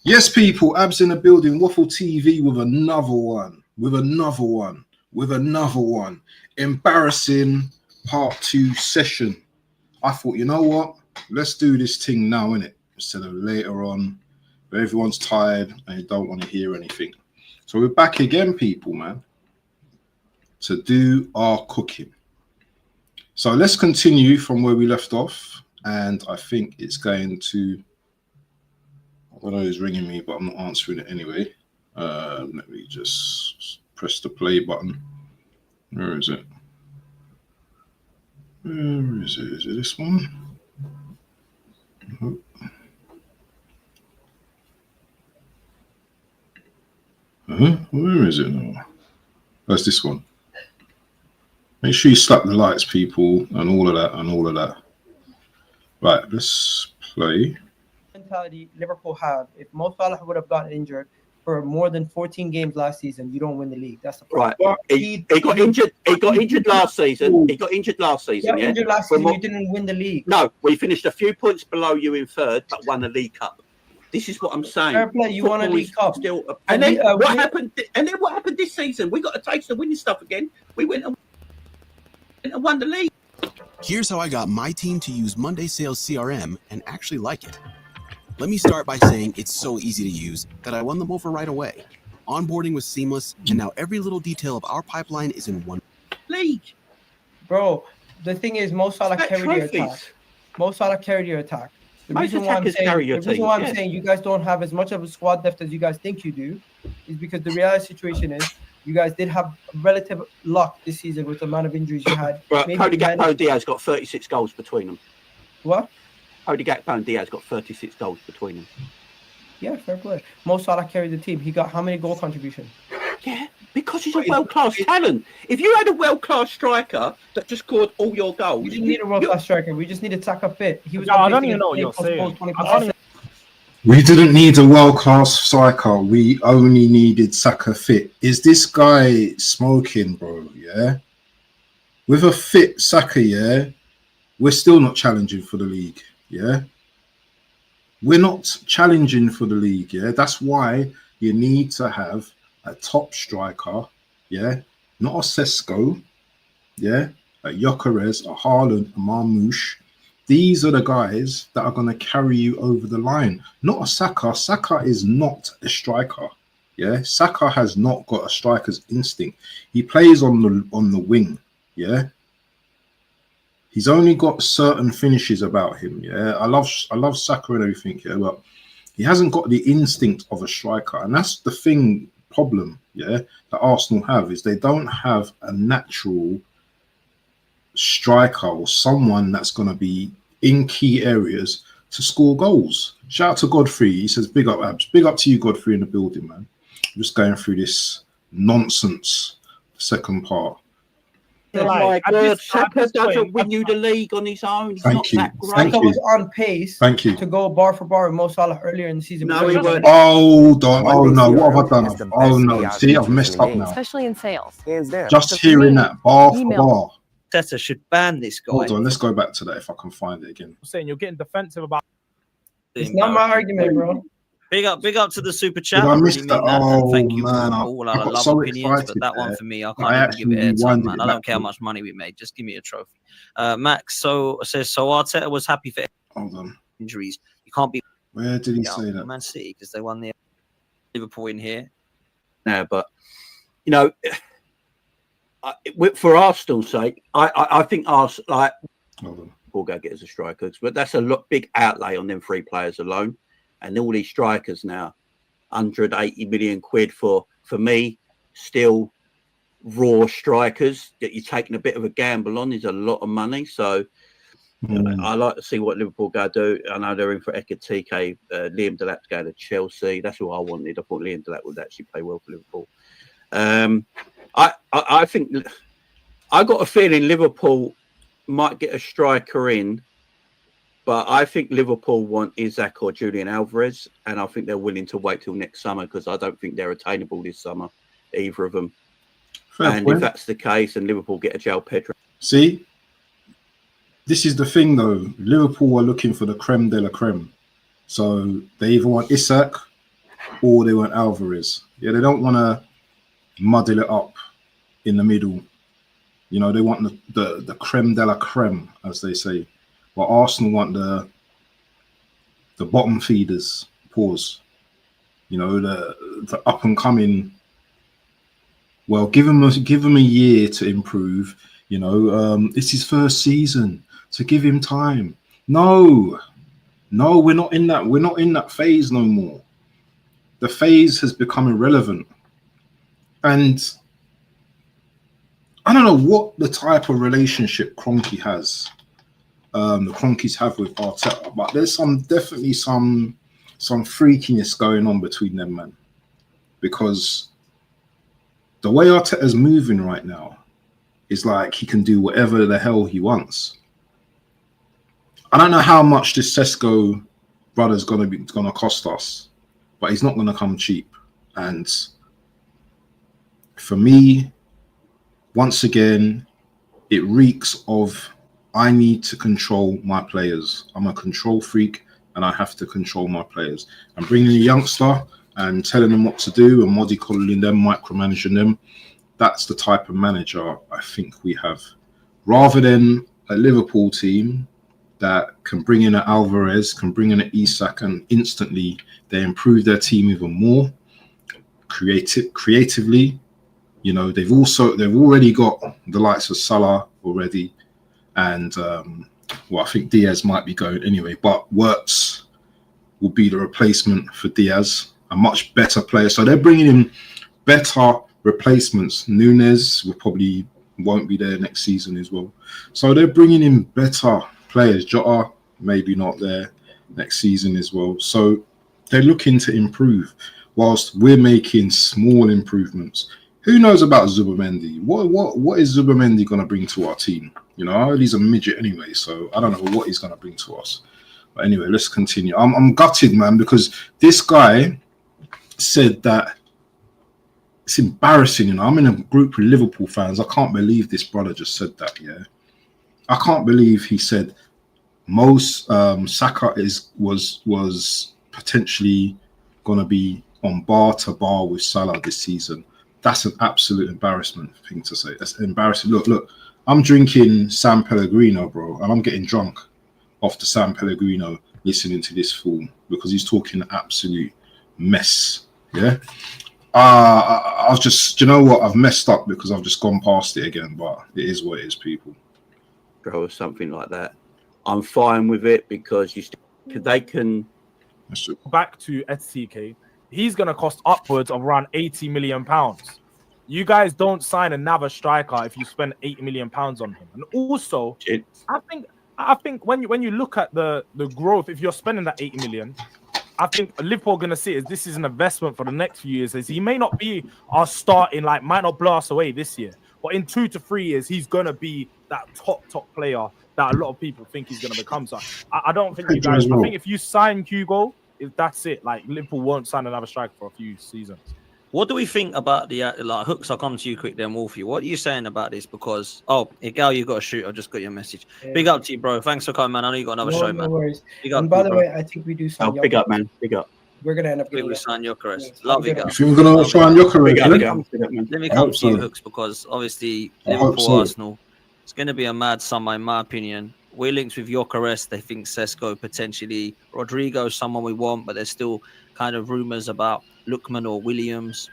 Yes, people, Abs in the building, Waffle TV with another one, with another one, with another one. Embarrassing part 2 session. I thought, you know what? Let's do this thing now, innit? Instead of later on, where everyone's tired and you don't want to hear anything. So we're back again, people, man, to do our cooking. So let's continue from where we left off. And I think it's going to... I know it's ringing me, but I'm not answering it anyway. Let me just press the play button. Where is it? Where is it? Is it this one? Oh. Where is it now? That's this one. Make sure you slap the lights, people, and all of that, and all of that. Right, let's play. Mentality Liverpool have. If Mo Salah would have gotten injured for more than 14 games last season, you don't win the league. That's the problem. Right. He got injured. He got injured last season. He got injured last season. Yeah, injured last season. You didn't win the league. No, we finished a few points below you in third, but won the League Cup. This is what I'm saying. Fair play. You won a League Cup. And then what happened? And then what happened this season? We got a taste of winning stuff again. We went and won the league. Here's how I got my team to use Monday Sales CRM and actually like it. Let me start by saying it's so easy to use that I won them over right away. Onboarding was seamless, and now every little detail of our pipeline is in one league. Bro, the thing is, Mo Salah carried your attack. Mo Salah carried your attack. The reason why I'm saying you guys don't have as much of a squad depth as you guys think you do is because the reality situation is you guys did have relative luck this season with the amount of injuries you had. But Cody Gakpo and Diaz got 36 goals between them. What? Cody Gakpo and Diaz got 36 goals between them. Yeah, fair play. Mo Salah carried the team. He got how many goal contributions? Yeah, because he's a world-class talent. If you had a world-class striker that just scored all your goals... We didn't need a world-class striker. We just needed Saka fit. He was. I don't even know what you're saying. We didn't need a world-class striker. We only needed Saka fit. Is this guy smoking, bro? Yeah? With a fit Saka, yeah, we're still not challenging for the league. Yeah, we're not challenging for the league. Yeah, that's why you need to have a top striker. Yeah, not a Sesko. Yeah, a Gyökeres, a Haaland, a Marmoush. These are the guys that are going to carry you over the line. Not a Saka. Saka is not a striker. Yeah, Saka has not got a striker's instinct. He plays on the wing. Yeah. He's only got certain finishes about him. Yeah, I love Saka and everything. Yeah, but he hasn't got the instinct of a striker, and that's the problem. Yeah, that Arsenal have is they don't have a natural striker or someone that's going to be in key areas to score goals. Shout out to Godfrey. He says, "Big up, Abs. Big up to you, Godfrey, in the building, man." I'm just going through this nonsense. Second part. My God, Saka doesn't win you the league on his own. He's not that great. Saka was on pace to go bar for bar with Mo Salah earlier in the season. No, he weren't. Oh, no. What have I done? Oh, no. See, I've messed up now. Especially in sales. Just hearing that bar for bar. Teta should ban this guy. Hold on, let's go back to that if I can find it again. I'm saying you're getting defensive about. It's not my argument, bro. Big up to the super chat. I missed that. Oh, thank you man, for all our love opinions, but that one for me, I can't even give it airtime, man. I don't care how much money we made. Just give me a trophy. Max says Arteta was happy for injuries. You can't be. Where did he say that? Man City, because they won the Liverpool in here. No, but you know, for Arsenal's sake, I think Arsenal will go get as a striker, but that's a big outlay on them 3 players alone. And all these strikers now, 180 million quid for me, still raw strikers that you're taking a bit of a gamble on is a lot of money. So I like to see what Liverpool go do. I know they're in for Ekitike. Liam Delap's going to Chelsea. That's who I wanted. I thought Liam Delap would actually play well for Liverpool. I think I got a feeling Liverpool might get a striker in. But I think Liverpool want Isaac or Julian Alvarez, and I think they're willing to wait till next summer because I don't think they're attainable this summer, either of them. If that's the case, and Liverpool get a João Pedro. See, this is the thing though. Liverpool are looking for the creme de la creme. So they either want Isaac or they want Alvarez. Yeah, they don't want to muddle it up in the middle. You know, they want the creme de la creme, as they say. But Arsenal want the bottom feeders. Pause. You know, the up and coming. Well, give him a year to improve. You know, it's his first season, so give him time. No, we're not in that. We're not in that phase no more. The phase has become irrelevant, and I don't know what the type of relationship Kroenke has. The Kroenkes have with Arteta, but there's definitely some freakiness going on between them, man. Because the way Arteta's moving right now is like he can do whatever the hell he wants. I don't know how much this Sesko brother's gonna cost us, but he's not gonna come cheap. And for me, once again, it reeks of I need to control my players. I'm a control freak, and I have to control my players. I'm bringing a youngster and telling them what to do and mollycoddling them, micromanaging them. That's the type of manager I think we have. Rather than a Liverpool team that can bring in an Alvarez, can bring in an Isak, and instantly they improve their team even more. Creatively, you know, they've already got the likes of Salah already. And I think Diaz might be going anyway, but Wirtz will be the replacement for Diaz, a much better player. So they're bringing in better replacements. Nunes won't be there next season as well. So they're bringing in better players. Jota maybe not there next season as well. So they're looking to improve whilst we're making small improvements. Who knows about Zubimendi? What is Zubimendi going to bring to our team? You know, I heard he's a midget anyway, so I don't know what he's going to bring to us. But anyway, let's continue. I'm gutted, man, because this guy said that it's embarrassing. You know, I'm in a group with Liverpool fans. I can't believe this brother just said that. Yeah, I can't believe he said Saka was potentially going to be on bar to bar with Salah this season. That's an absolute embarrassment thing to say. That's embarrassing. Look, I'm drinking San Pellegrino, bro, and I'm getting drunk off the San Pellegrino listening to this fool because he's talking absolute mess. Yeah. I've just, you know what? I've messed up because I've just gone past it again, but it is what it is, people. Bro, something like that. I'm fine with it because they can. Back to STK. He's going to cost upwards of around £80 million. You guys don't sign another striker if you spend £80 million on him. And also, I think when you look at the growth, if you're spending that 80 million, I think Liverpool are going to see it as this is an investment for the next few years. As he may not be our starting, might not blow us away this year, but in 2 to 3 years, he's going to be that top player that a lot of people think he's going to become. So I don't think you guys. I think if you sign Hugo, that's it. Liverpool won't sign another striker for a few seasons. What do we think about the Hooks? I'll come to you quick then, Wolfie. What are you saying about this? Because Igal, you got to shoot. I just got your message. Yeah. Big up to you, bro. Thanks for coming, man. I know you got another show, man. No worries. And by the way, I think we do sign. Big up, man. Big up. We're gonna end up getting. We sign Gyökeres. Love you, guys. If you're gonna sign Gyökeres, let me come to you, Hooks, because obviously Liverpool, Arsenal. It's going to be a mad summer, in my opinion. We're linked with Gyökeres. They think Sesko potentially. Rodrigo, someone we want, but there's still kind of rumours about Lookman or Williams.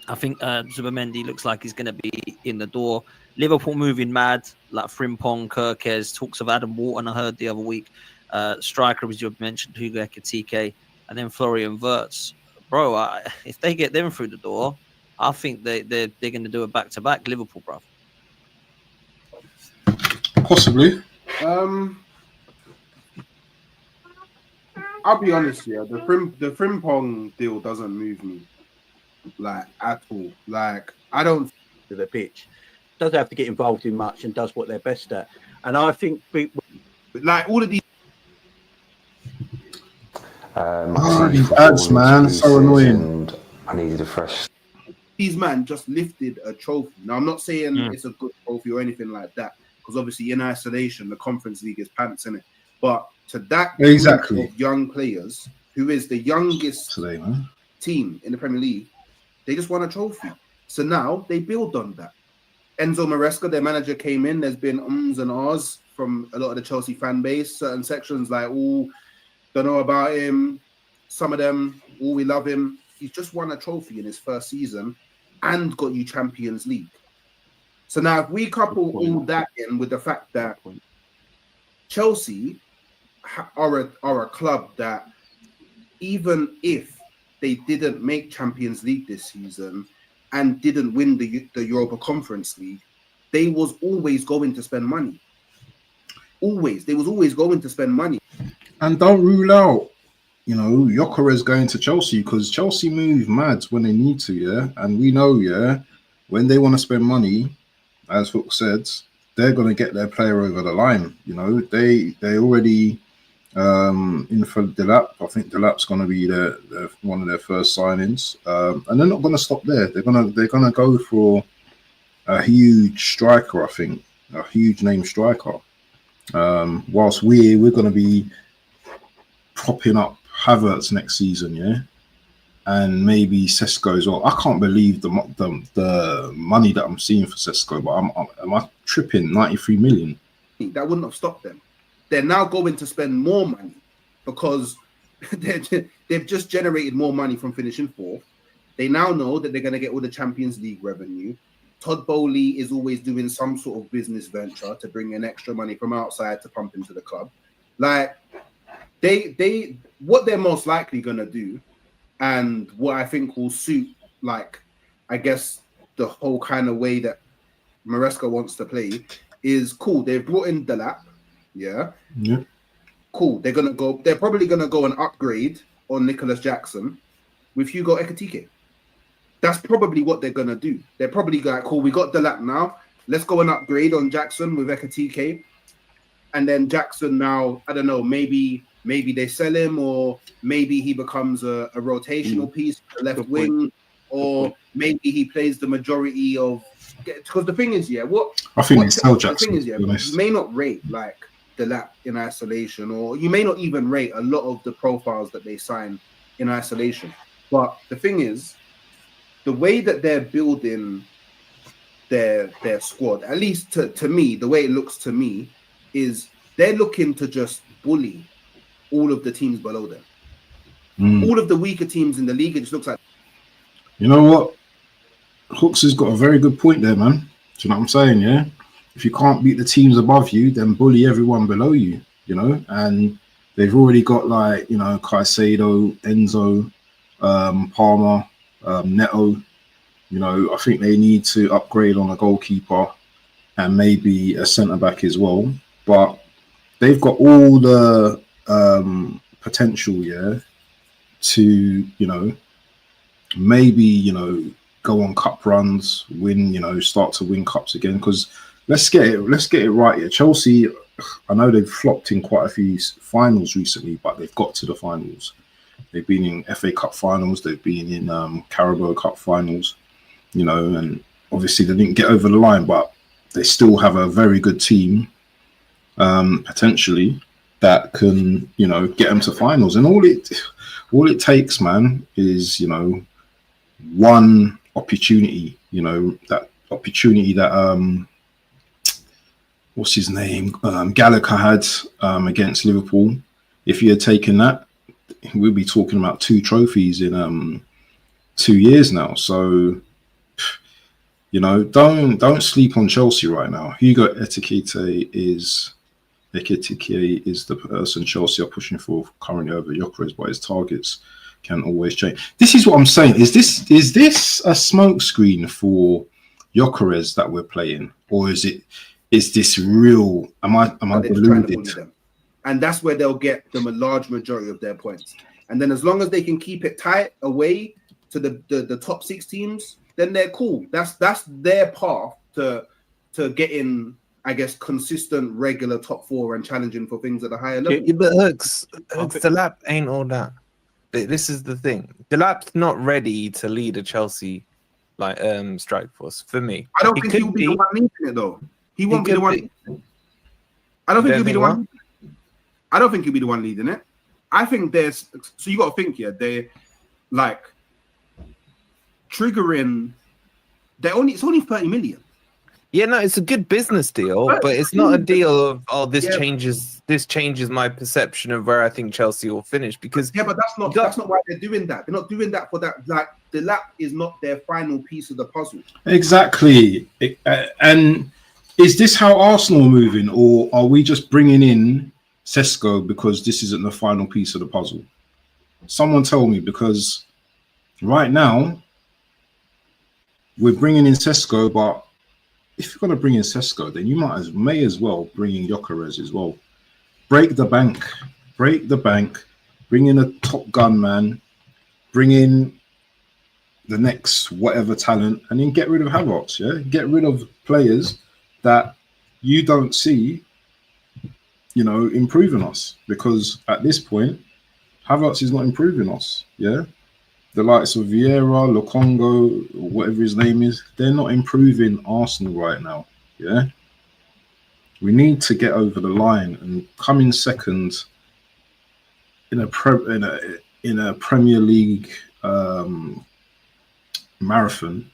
I think Zubimendi looks like he's going to be in the door. Liverpool moving mad, like Frimpong, Kirkes, talks of Adam Wharton, I heard the other week. Striker, as you mentioned, Hugo Ekitike, and then Florian Wirtz. Bro, if they get them through the door, I think they're going to do a back-to-back Liverpool, bro. Possibly. I'll be honest here. The Frimpong deal doesn't move me at all. I don't to the pitch. Doesn't have to get involved in much and does what they're best at. And I think all of these these ads, man, so annoying. I needed a fresh. These man just lifted a trophy. Now I'm not saying it's a good trophy or anything like that, because obviously in isolation the Conference League is pants in it. But to that exactly of young players, who is the youngest today, man, team in the Premier League. They just won a trophy. So now they build on that. Enzo Maresca, their manager, came in. There's been ums and ahs from a lot of the Chelsea fan base. Certain sections like, oh, don't know about him. Some of them, oh, we love him. He's just won a trophy in his first season and got you Champions League. So now if we couple all that in with the fact that Chelsea are a club that even if they didn't make Champions League this season and didn't win the Europa Conference League, they was always going to spend money. Always. They was always going to spend money. And don't rule out, you know, Gyökeres going to Chelsea, because Chelsea move mad when they need to, yeah? And we know, yeah, when they want to spend money, as Hook said, they're going to get their player over the line. You know, they already in for Delap. I think Delap's going to be their one of their first signings, and they're not going to stop there. They're gonna go for a huge striker. I think a huge name striker. Whilst we're going to be propping up Havertz next season, yeah, and maybe Sesko as well. I can't believe the money that I'm seeing for Sesko, but am I tripping? 93 million. That wouldn't have stopped them. They're now going to spend more money because they've just generated more money from finishing fourth. They now know that they're going to get all the Champions League revenue. Todd Bowley is always doing some sort of business venture to bring in extra money from outside to pump into the club. Like they what they're most likely going to do, and what I think will suit, like, I guess the whole kind of way that Maresca wants to play is cool. They've brought in Delap. Yeah. Cool. They're probably gonna go and upgrade on Nicholas Jackson with Hugo Ekitike. That's probably what they're gonna do. They're probably like, cool, we got Delap now. Let's go and upgrade on Jackson with Ekitike. And then Jackson now, I don't know, maybe they sell him, or maybe he becomes a rotational piece for the left wing, or maybe he plays the majority of. Because the thing is, yeah, I think they sell Jackson. The thing is, yeah, you may not rate like Delap in isolation, or you may not even rate a lot of the profiles that they sign in isolation. But the thing is, the way that they're building their squad, at least to me, the way it looks to me, is they're looking to just bully all of the teams below them. All of the weaker teams in the league, it just looks like. You know what? Hooks has got a very good point there, man. Do you know what I'm saying? Yeah. If you can't beat the teams above you, then bully everyone below you, you know? And they've already got, like, you know, Caicedo, Enzo, Palmer, Neto. You know, I think they need to upgrade on a goalkeeper and maybe a centre-back as well. But they've got all the potential, yeah, to, you know, maybe, you know, go on cup runs, win, you know, start to win cups again. Because let's get it right here. Chelsea, I know they've flopped in quite a few finals recently, but they've got to the finals. They've been in FA Cup finals, they've been in Carabao Cup finals, you know, and obviously they didn't get over the line, but they still have a very good team, potentially, that can, you know, get them to finals. And all it takes, man, is, you know, one opportunity, you know, that opportunity that what's his name, Gallagher had against Liverpool. If he had taken that, we'll be talking about 2 trophies in 2 years now. So, you know, don't sleep on Chelsea right now. Hugo Ekitike is the person Chelsea are pushing for currently over Gyökeres, but his targets can always change. This is what I'm saying. Is this a smokescreen for Gyökeres that we're playing, or is this real? Am I deluded? And that's where they'll get them a large majority of their points. And then as long as they can keep it tight away to the top 6 teams, then they're cool. That's their path to getting, I guess, consistent, regular top 4 and challenging for things at a higher level. Yeah, but Hooks, Delap ain't all that. This is the thing. Delap's not ready to lead a Chelsea strike force for me. I don't think he'll be the one leading it though. He won't be the one. I don't think he'll be the one. I don't think he'll be the one leading it. I think so you got to think here. They, like, triggering. It's only 30 million. Yeah, no, it's a good business deal, but it's not a deal of this changes my perception of where I think Chelsea will finish. Because but that's not why they're doing that. They're not doing that for that. Like the lap is not their final piece of the puzzle. Exactly. And is this how Arsenal are moving, or are we just bringing in Sesko because this isn't the final piece of the puzzle? Someone tell me, because right now we're bringing in Sesko, but if you're going to bring in Sesko, then you may as well bring in Gyökeres as well. Break the bank, bring in a top gun man, bring in the next whatever talent, and then get rid of Havertz. Yeah, get rid of players that you don't see, improving us, because at this point, Havertz is not improving us. Yeah, the likes of Vieira, Lokongo, whatever his name is, they're not improving Arsenal right now. Yeah, we need to get over the line and come in second in a Premier League marathon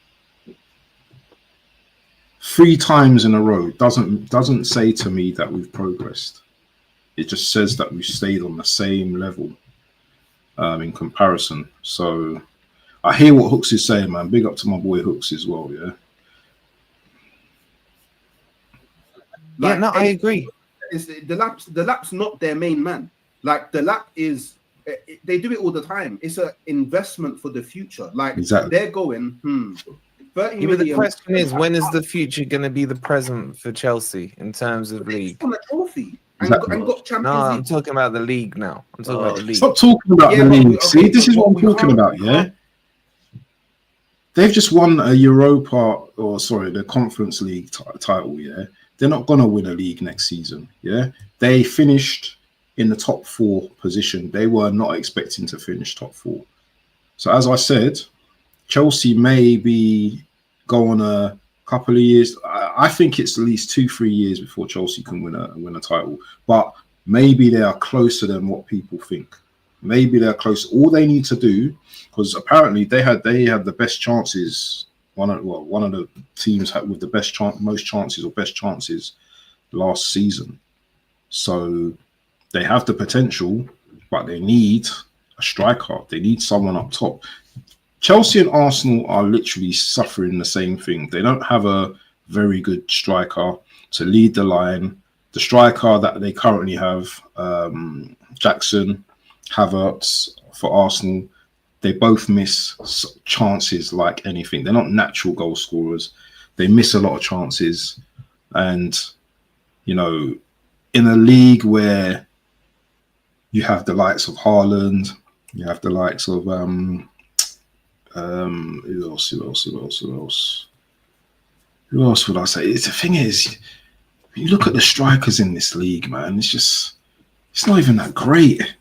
3 times in a row. Doesn't say to me that we've progressed. It just says that we've stayed on the same level in comparison. So I hear what Hooks is saying, man. Big up to my boy Hooks as well. Yeah. Yeah, no, I agree. The lap's not their main man. Like the lap is, they do it all the time. It's an investment for the future. Like they're going, 30 million. But the question is, when is the future going to be the present for Chelsea in terms of league? On a trophy. And got Champions League. I'm talking about the league now. I'm talking about the league. Stop talking about the league. See, this is what I'm talking about, yeah? They've just won a the Conference League title, yeah? They're not going to win a league next season, yeah? They finished in the top 4 position. They were not expecting to finish top 4. So as I said, Chelsea may go on a couple of years. I think it's at least 2-3 years before Chelsea can win a title. But maybe they are closer than what people think. Maybe they're close. All they need to do, because apparently they had the best chances. One of the teams with the most chances last season. So they have the potential, but they need a striker. They need someone up top. Chelsea and Arsenal are literally suffering the same thing. They don't have a very good striker to lead the line. The striker that they currently have, Jackson, Havertz for Arsenal, they both miss chances like anything. They're not natural goal scorers. They miss a lot of chances. And, in a league where you have the likes of Haaland, you have the likes of who else would I say? The thing is, you look at the strikers in this league, man, it's not even that great.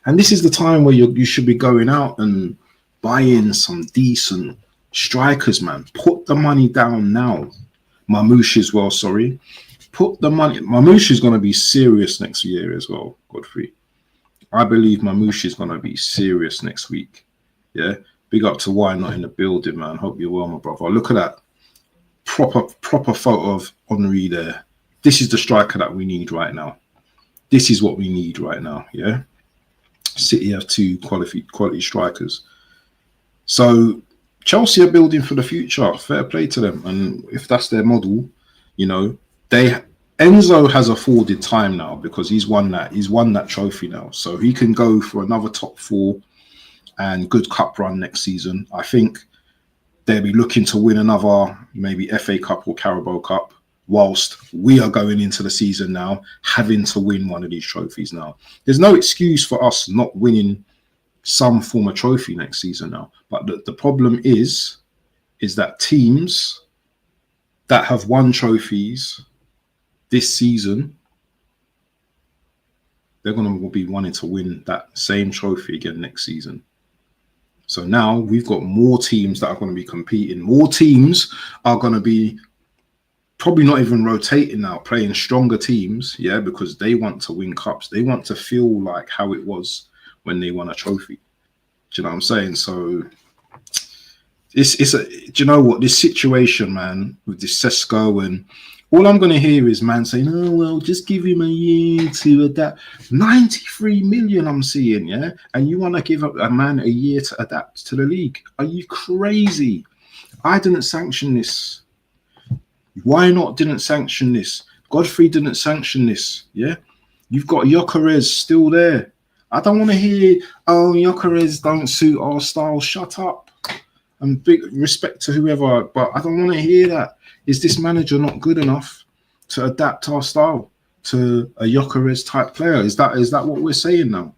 And this is the time where you should be going out and buying some decent strikers, man. Put the money down now. Mamouche as well, sorry. Put the money. Mamouche is going to be serious next year as well, Godfrey. I believe Mamouche is going to be serious next week. Yeah. Big up to Why Not in the building, man. Hope you're well, my brother. Look at that proper photo of Henry there. This is the striker that we need right now. This is what we need right now. Yeah. City have 2 quality strikers. So Chelsea are building for the future. Fair play to them. And if that's their model, Enzo has afforded time now because he's won that trophy now. So he can go for another top 4 and good cup run next season. I think they'll be looking to win another maybe FA Cup or Carabao Cup, whilst we are going into the season now having to win one of these trophies now. There's no excuse for us not winning some form of trophy next season now. But the problem is that teams that have won trophies this season, they're going to be wanting to win that same trophy again next season. So now we've got more teams that are going to be competing. More teams are going to be probably not even rotating now, playing stronger teams, yeah, because they want to win cups. They want to feel like how it was when they won a trophy. Do you know what I'm saying? So do you know what, this situation, man, with this Sesko, and all I'm going to hear is man saying, oh, well, just give him a year to adapt. 93 million I'm seeing, yeah? And you want to give a man a year to adapt to the league? Are you crazy? I didn't sanction this. Why not didn't sanction this? Godfrey didn't sanction this, yeah? You've got Gyökeres still there. I don't want to hear, oh, Gyökeres don't suit our style. Shut up. And big respect to whoever, but I don't want to hear that. Is this manager not good enough to adapt our style to a Gyökeres type player? Is that what we're saying now?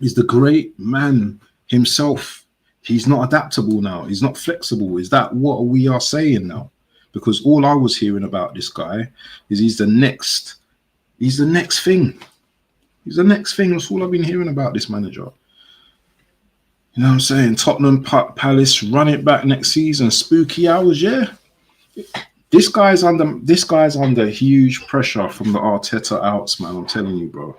Is the great man himself, he's not adaptable now? He's not flexible? Is that what we are saying now? Because all I was hearing about this guy is he's the next thing. He's the next thing. That's all I've been hearing about this manager. You know what I'm saying? Tottenham Palace, run it back next season. Spooky hours, yeah. This guy's under huge pressure from the Arteta outs, man. I'm telling you, bro.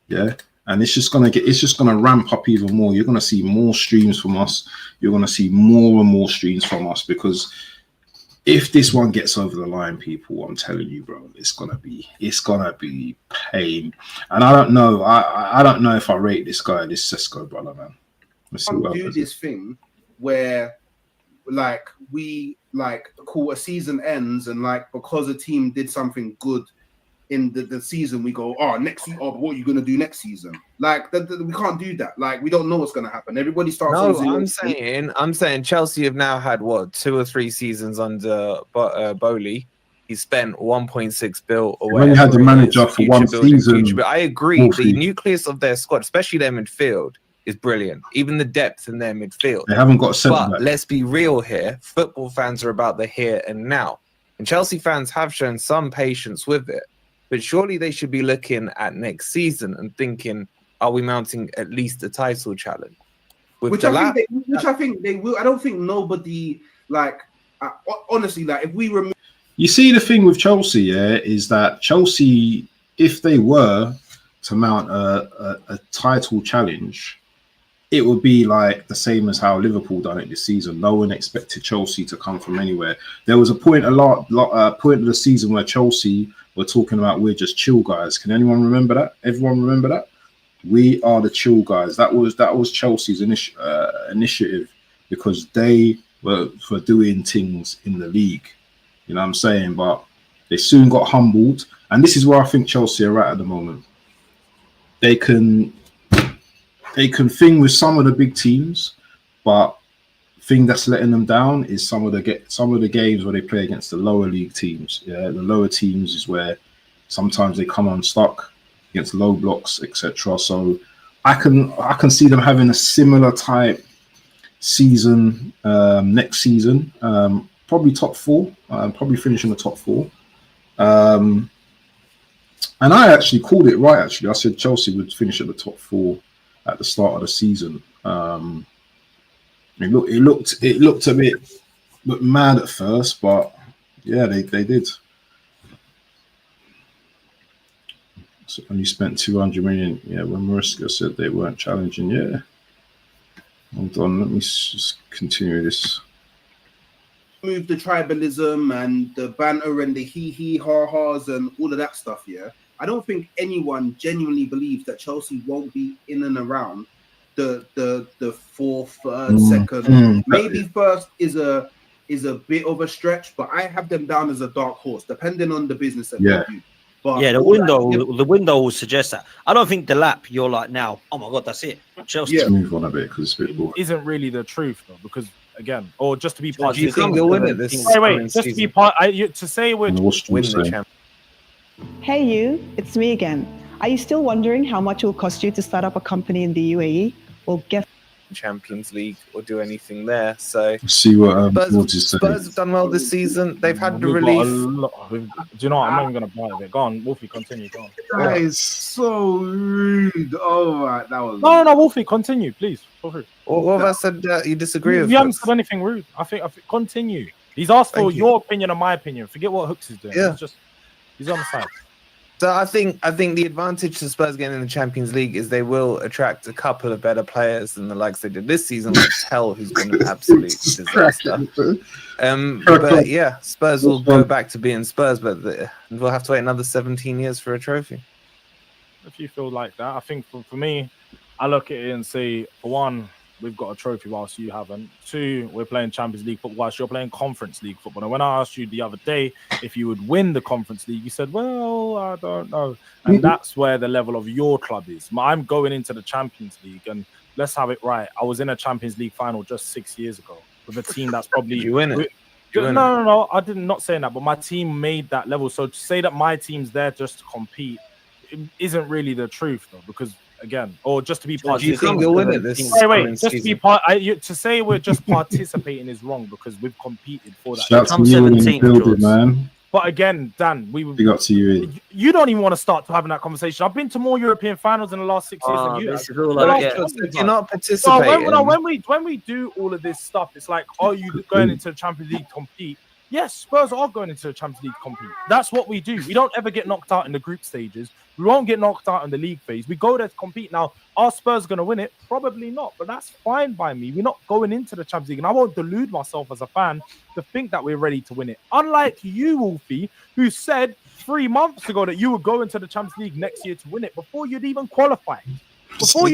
Yeah. And it's just gonna ramp up even more. You're gonna see more streams from us. You're gonna see more and more streams from us, because if this one gets over the line, people, I'm telling you, bro, it's gonna be pain. And I don't know. I don't know if I rate this guy, this Sesko brother, man. Let's do this thing where, like, we call a season ends, and like because a team did something good in the season, we go, oh, next season, oh, what are you gonna do next season? Like we can't do that. Like, we don't know what's gonna happen. Everybody starts. No, I'm saying Chelsea have now had what 2 or 3 seasons under Bowley. He spent 1.6 bill or whatever. When you had the manager for one season. But I agree, the nucleus of their squad, especially their midfield, is brilliant. Even the depth in their midfield. They haven't got a centre back. But let's be real here. Football fans are about the here and now. And Chelsea fans have shown some patience with it. But surely they should be looking at next season and thinking, are we mounting at least a title challenge? Which I think they will. I don't think nobody, like, honestly, like, if we remove... You see, the thing with Chelsea, yeah, is that Chelsea, if they were to mount a title challenge, it would be like the same as how Liverpool done it this season. No one expected Chelsea to come from anywhere. There was a point point of the season where Chelsea were talking about, we're just chill guys. Can anyone remember that? Everyone remember that? We are the chill guys. That was Chelsea's initiative, because they were doing things in the league. You know what I'm saying? But they soon got humbled, and this is where I think Chelsea are at the moment. They can thing with some of the big teams, but thing that's letting them down is some of the games where they play against the lower league teams. Yeah, the lower teams is where sometimes they come unstuck against low blocks, etc. So I can see them having a similar type season next season. Probably top 4, probably finishing the top 4. And I actually called it right. Actually, I said Chelsea would finish at the top 4 at the start of the season. It looked a bit mad at first, but yeah, they did. So only spent 200 million. Yeah, when Mariska said they weren't challenging. Yeah. Hold on, let me just continue this. Move the tribalism and the banter and the hee ha-has and all of that stuff, yeah. I don't think anyone genuinely believes that Chelsea won't be in and around the 4th, 3rd, 2nd. Maybe 1st is a bit of a stretch, but I have them down as a dark horse, depending on the business that they do. But yeah, the window will suggest that. I don't think Delap, you're like now, oh my god, that's it. Chelsea. Yeah. Move on a bit, because it's a bit boring. Isn't really the truth though, because again, or just to be part. Do you think they'll win it this? Wait, just to be part. To say we're win the champ. Hey you, it's me again. Are you still wondering how much it will cost you to start up a company in the UAE? Well, guess Champions League or do anything there. So see what Spurs have done well this season. They've had the relief. Do you know what? I'm not even gonna buy it. Go on, Wolfie, continue. Go on. That is so rude. Oh, right, that was no, Wolfie, continue, please. What have I said that you disagree with? You haven't said anything rude. I think continue. He's asked for your opinion and my opinion. Forget what Hooks is doing. Yeah. He's on the side. So I think the advantage to Spurs getting in the Champions League is they will attract a couple of better players than the likes they did this season. Like Tell, who's been an absolute disaster. But yeah, Spurs will go back to being Spurs, but we'll have to wait another 17 years for a trophy. If you feel like that, I think for me, I look at it and say, for one, we've got a trophy whilst you haven't. Two, we're playing Champions League football whilst you're playing Conference League football. And when I asked you the other day if you would win the Conference League, you said, well, I don't know. And that's where the level of your club is. I'm going into the Champions League, and let's have it right. I was in a Champions League final just 6 years ago with a team that's probably... You win it. No. I did not say that, but my team made that level. So to say that my team's there just to compete isn't really the truth, though, because... Again, or just to be part. Do you think you'll win it this? Wait. Just to be part. To say we're just participating is wrong because we've competed for that. That's you in the building, man. But again, Dan, we got to you. You don't even want to start having that conversation. I've been to more European finals in the last 6 years than you. You're not participating. So when we do all of this stuff, it's like, are you going into the Champions League to compete? Yes, Spurs are going into the Champions League to compete. That's what we do. We don't ever get knocked out in the group stages. We won't get knocked out in the league phase. We go there to compete. Now, are Spurs going to win it? Probably not, but that's fine by me. We're not going into the Champions League, and I won't delude myself as a fan to think that we're ready to win it. Unlike you, Wolfie, who said 3 months ago that you would go into the Champions League next year to win it before you'd even qualified. Look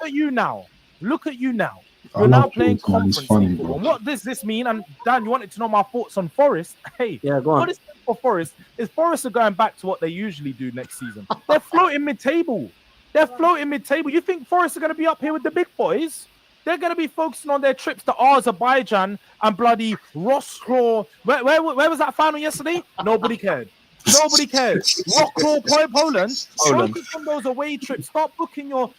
at you now. You're now playing Conference League. What does this mean? And Dan, you wanted to know my thoughts on Forest. Hey, yeah, go on. What is for Forest? Is Forest are going back to what they usually do next season. They're floating mid-table. You think Forest are going to be up here with the big boys? They're going to be focusing on their trips to Azerbaijan and bloody Rostov. Where was that final yesterday? Nobody cared. Rostov, Poland. Focus on those away trips. Start booking all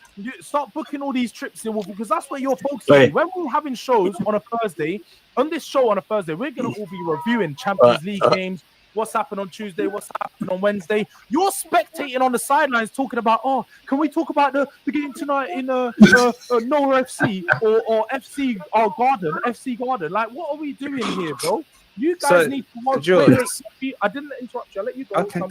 these trips because that's where you're focusing. When we're having shows on a Thursday, we're going to all be reviewing Champions League games. What's happened on Tuesday? What's happened on Wednesday? You're spectating on the sidelines talking about, can we talk about the game tonight in Nora FC or FC Garden? Like, what are we doing here, bro? You guys need to watch. I didn't interrupt you. I'll let you go. Okay,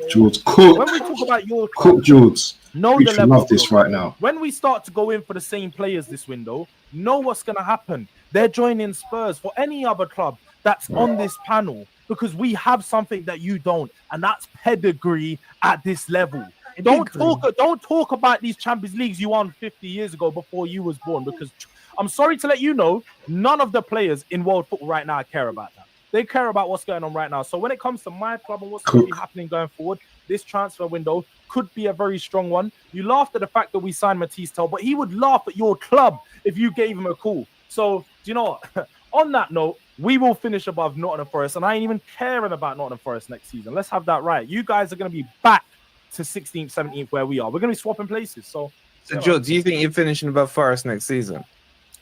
George, cook. When we talk about your cook, George. Know the level. Love this right now. When we start to go in for the same players this window, know what's going to happen. They're joining Spurs for any other club that's on this panel because we have something that you don't, and that's pedigree at this level. Don't talk about these Champions Leagues you won 50 years ago before you was born, because I'm sorry to let you know, none of the players in world football right now care about that. They care about what's going on right now. So when it comes to my club and what's going to be happening going forward, this transfer window could be a very strong one. You laughed at the fact that we signed Matisse Tell, but he would laugh at your club if you gave him a call. So, do you know what? On that note, we will finish above Nottingham Forest, and I ain't even caring about Nottingham Forest next season. Let's have that right. You guys are going to be back to 16th, 17th where we are. We're going to be swapping places. So Joe, do you think you're finishing above Forest next season?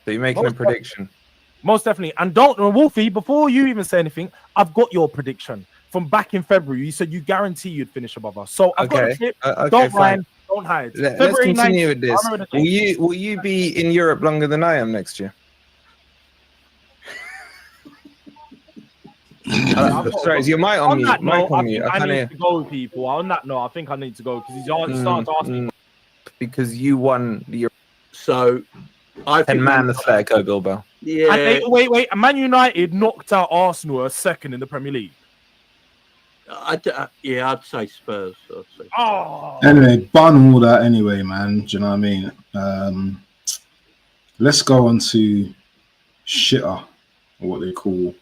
So you're making a prediction? Most definitely. And don't, Wolfie, before you even say anything, I've got your prediction from back in February. You said you guarantee you'd finish above us. So I've got a tip. Don't mind. Don't hide. Let's continue with this. Will you be in Europe longer than I am next year? Sorry, is your mic on mute? I need to go, people. On that note, I think I need to go because he's starting to ask me. Because you won the So I think Man Atletico Bilbao. Yeah. And wait. Man United knocked out Arsenal a second in the Premier League. I'd say Spurs. Anyway, bun all that anyway, man. Do you know what I mean? Let's go on to shitter, or what they call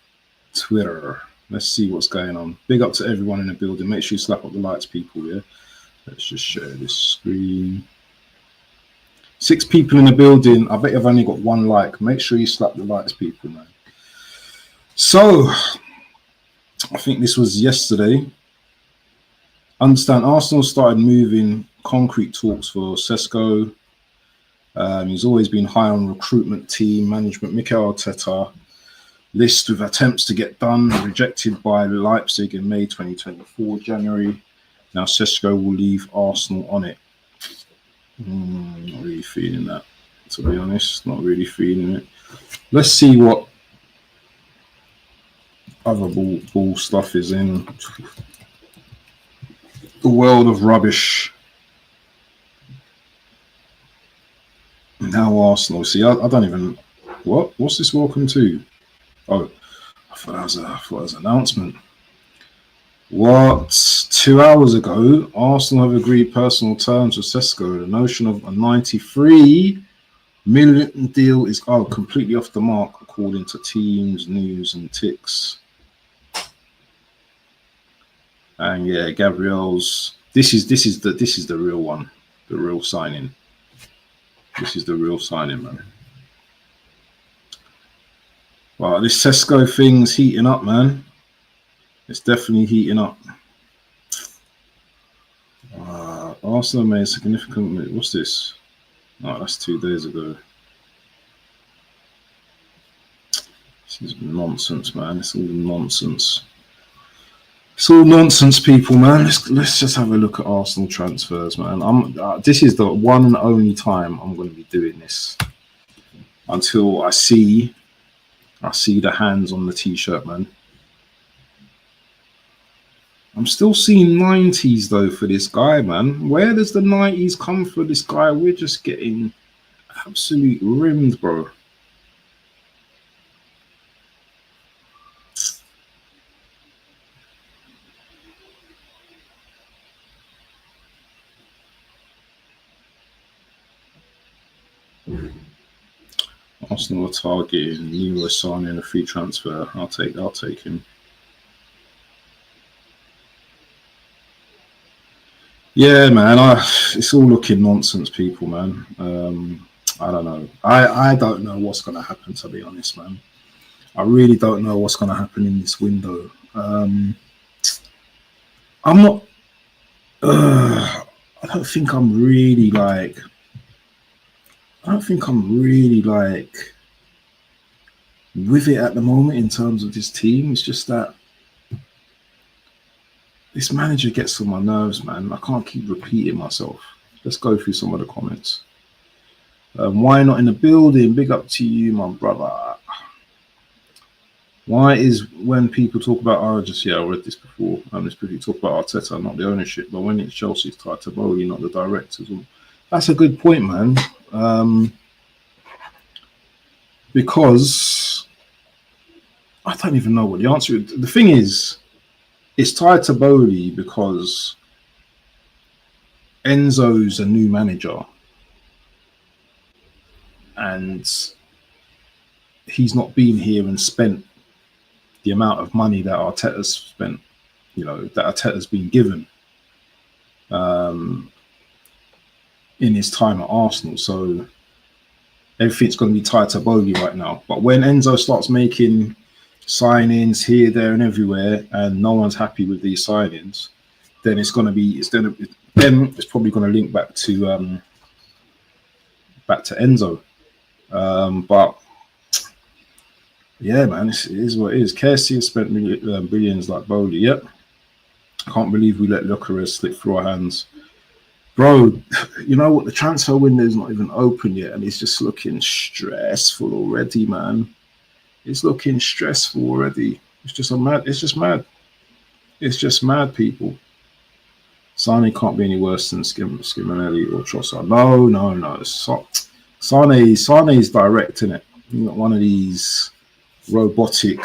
Twitter. Let's see what's going on. Big up to everyone in the building. Make sure you slap up the lights, people. Yeah. Let's just share this screen. 6 people in the building. I bet you've only got 1 like. Make sure you slap the lights, people, man. So, I think this was yesterday. Understand Arsenal started moving concrete talks for Sesko. He's always been high on recruitment team management. Mikel Arteta list with attempts to get done, rejected by Leipzig in May 2024, January. Now Sesko will leave Arsenal on it. Not really feeling that, to be honest. Not really feeling it. Let's see what other ball stuff is in. the world of rubbish. Now Arsenal. See, I don't even. What's this? Welcome to? Oh, I thought that was an announcement. What? 2 hours ago, Arsenal have agreed personal terms with Sesko. The notion of a 93 million deal is completely off the mark, according to Teams, News, and Ticks. And yeah, Gabriel's. This is the real one, the real signing. This is the real signing, man. Wow, this Sesko thing's heating up, man. It's definitely heating up. Arsenal made significant. What's this? Oh, that's 2 days ago. This is nonsense, man. It's all nonsense. It's all nonsense, people, man. Let's just have a look at Arsenal transfers, man. This is the one and only time I'm going to be doing this until I see the hands on the t-shirt, man. I'm still seeing 90s though for this guy, man. Where does the 90s come for this guy? We're just getting absolute rimmed, bro. Arsenal are targeting Leroy Sané in a free transfer. I'll take him. Yeah, man. It's all looking nonsense, people, man. I don't know. I don't know what's going to happen, to be honest, man. I really don't know what's going to happen in this window. I don't think I'm really like with it at the moment in terms of this team. It's just that this manager gets on my nerves, man. I can't keep repeating myself. Let's go through some of the comments. Why not in the building? Big up to you, my brother. Why is when people talk about I read this before. You talk about Arteta, not the ownership, but when it's Chelsea, it's tied to Bowley, not the directors. That's a good point, man. Because I don't even know what the answer is. The thing is, it's tied to Bowley because Enzo's a new manager and he's not been here and spent the amount of money that Arteta's spent, that Arteta's been given in his time at Arsenal. So everything's going to be tied to Bowley right now. But when Enzo starts making signings here, there, and everywhere, and no one's happy with these signings, then it's probably going to link back to Enzo. But yeah, man, it is what it is. KSC has spent billions like Bowley. Yep. I can't believe we let Lloris slip through our hands. Bro, you know what? The transfer window is not even open yet, and it's just looking stressful already, man. It's looking stressful already. It's just mad. It's just mad, people. Sané can't be any worse than Skimonelli or Trossard. No. Sané's direct, innit? He's not one of these robotic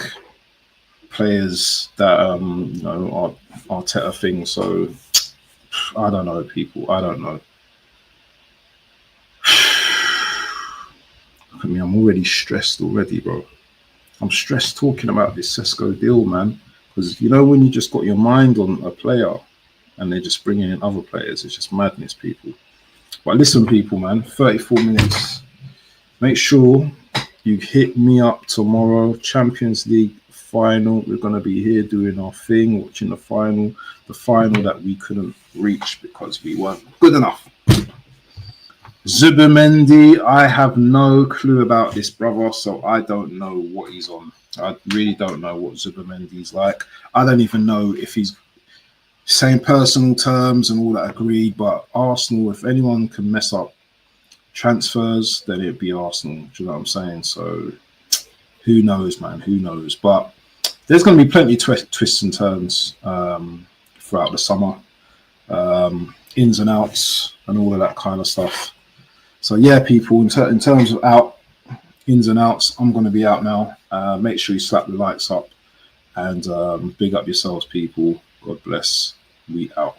players that are Arteta things. So I don't know, people. I don't know. Look at me, I'm already stressed already, bro. I'm stressed talking about this Sesko deal, man. Because when you just got your mind on a player and they're just bringing in other players, it's just madness, people. But listen, people, man, 34 minutes. Make sure you hit me up tomorrow. Champions League final. We're going to be here doing our thing, watching the final that we couldn't reach because we weren't good enough. Zubimendi, I have no clue about this brother, so I don't know what he's on. I really don't know what Zubimendi's like. I don't even know if he's saying personal terms and all that agreed, but Arsenal, if anyone can mess up transfers, then it'd be Arsenal. Do you know what I'm saying? So who knows, man? Who knows? But there's going to be plenty of twists and turns throughout the summer. ins and outs and all of that kind of stuff. So yeah, people, in terms of ins and outs, I'm going to be out now. Make sure you slap the lights up and big up yourselves, people. God bless. We out.